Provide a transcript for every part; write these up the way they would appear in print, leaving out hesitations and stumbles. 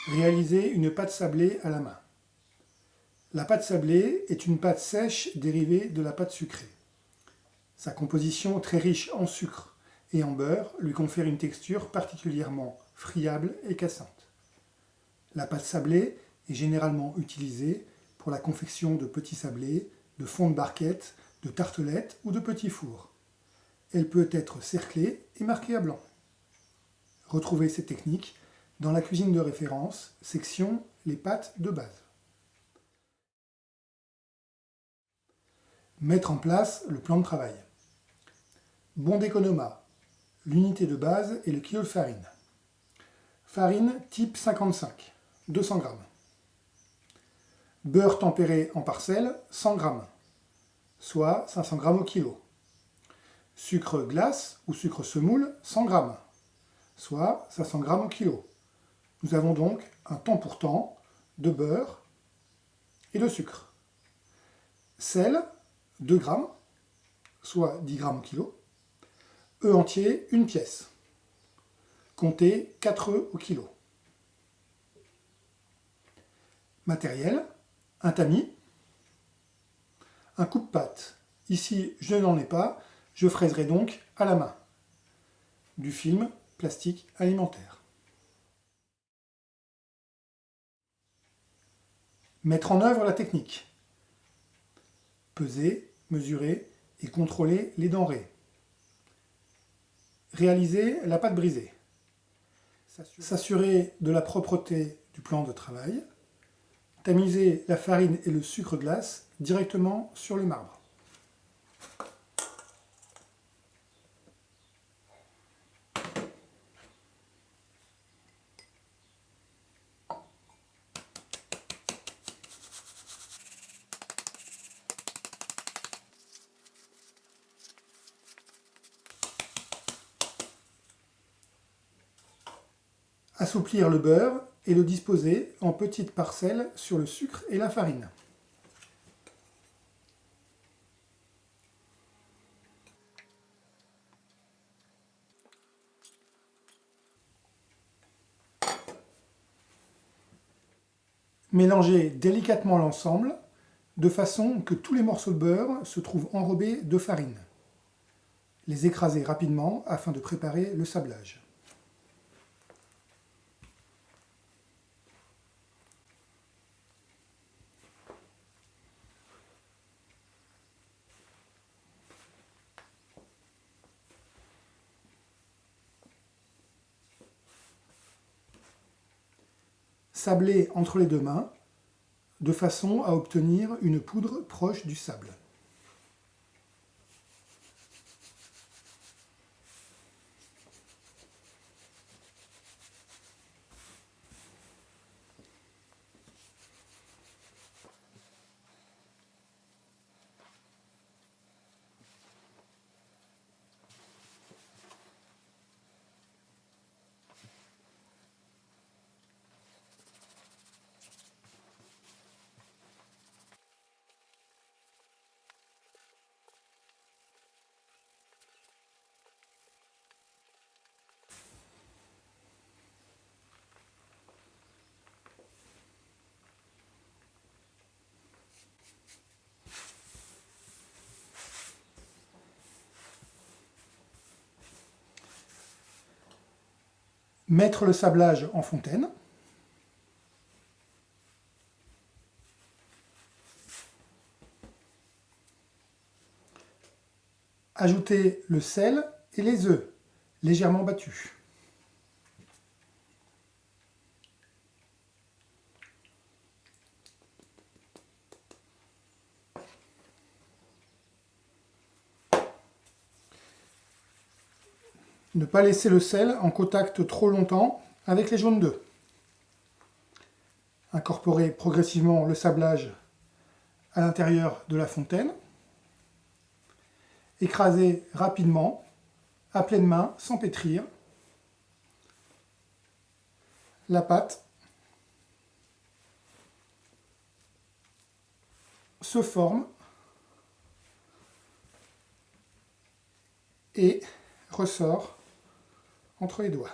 Réaliser une pâte sablée à la main. La pâte sablée est une pâte sèche dérivée de la pâte sucrée. Sa composition très riche en sucre et en beurre lui confère une texture particulièrement friable et cassante. La pâte sablée est généralement utilisée pour la confection de petits sablés, de fonds de barquettes, de tartelettes ou de petits fours. Elle peut être cerclée et marquée à blanc. Retrouvez ces techniques dans la cuisine de référence, section les pâtes de base. Mettre en place le plan de travail. Bon d'économat. L'unité de base est le kilo de farine. Farine type 55, 200 g. Beurre tempéré en parcelles, 100 g, soit 500 g au kilo. Sucre glace ou sucre semoule, 100 g, soit 500 g au kilo. Nous avons donc un temps pour temps de beurre et de sucre. Sel, 2 g, soit 10 g au kilo. Œuf entier, une pièce. Comptez 4 œufs au kilo. Matériel, un tamis, un coupe-pâte. Ici, je n'en ai pas, je fraiserai donc à la main. Du film plastique alimentaire. Mettre en œuvre la technique. Peser, mesurer et contrôler les denrées. Réaliser la pâte brisée. S'assurer de la propreté du plan de travail. Tamiser la farine et le sucre glace directement sur le marbre. Assouplir le beurre et le disposer en petites parcelles sur le sucre et la farine. Mélanger délicatement l'ensemble de façon que tous les morceaux de beurre se trouvent enrobés de farine. Les écraser rapidement afin de préparer le sablage. Sabler entre les deux mains, de façon à obtenir une poudre proche du sable. Mettre le sablage en fontaine. Ajouter le sel et les œufs, légèrement battus. Ne pas laisser le sel en contact trop longtemps avec les jaunes d'œufs. Incorporer progressivement le sablage à l'intérieur de la fontaine. Écraser rapidement, à pleine main, sans pétrir. La pâte se forme et ressort entre les doigts.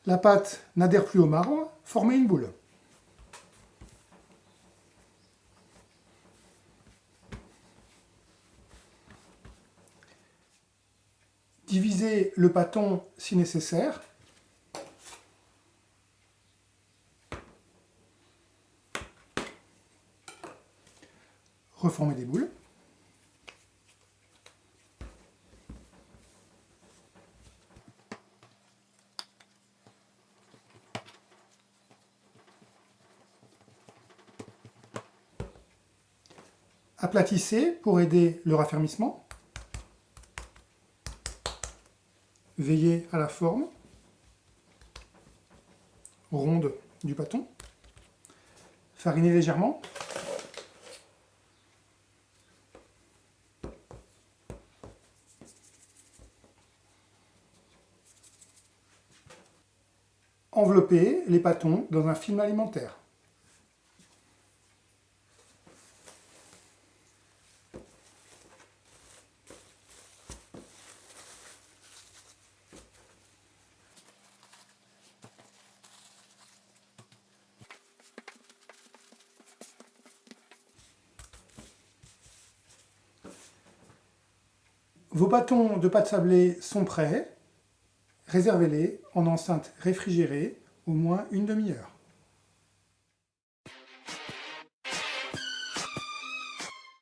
La pâte n'adhère plus au marbre, formez une boule. Divisez le pâton si nécessaire. Reformez des boules. Aplatissez pour aider le raffermissement. Veillez à la forme ronde du pâton. Farinez légèrement. Enveloppez les pâtons dans un film alimentaire. Vos bâtons de pâte sablée sont prêts. Réservez-les en enceinte réfrigérée au moins une demi-heure.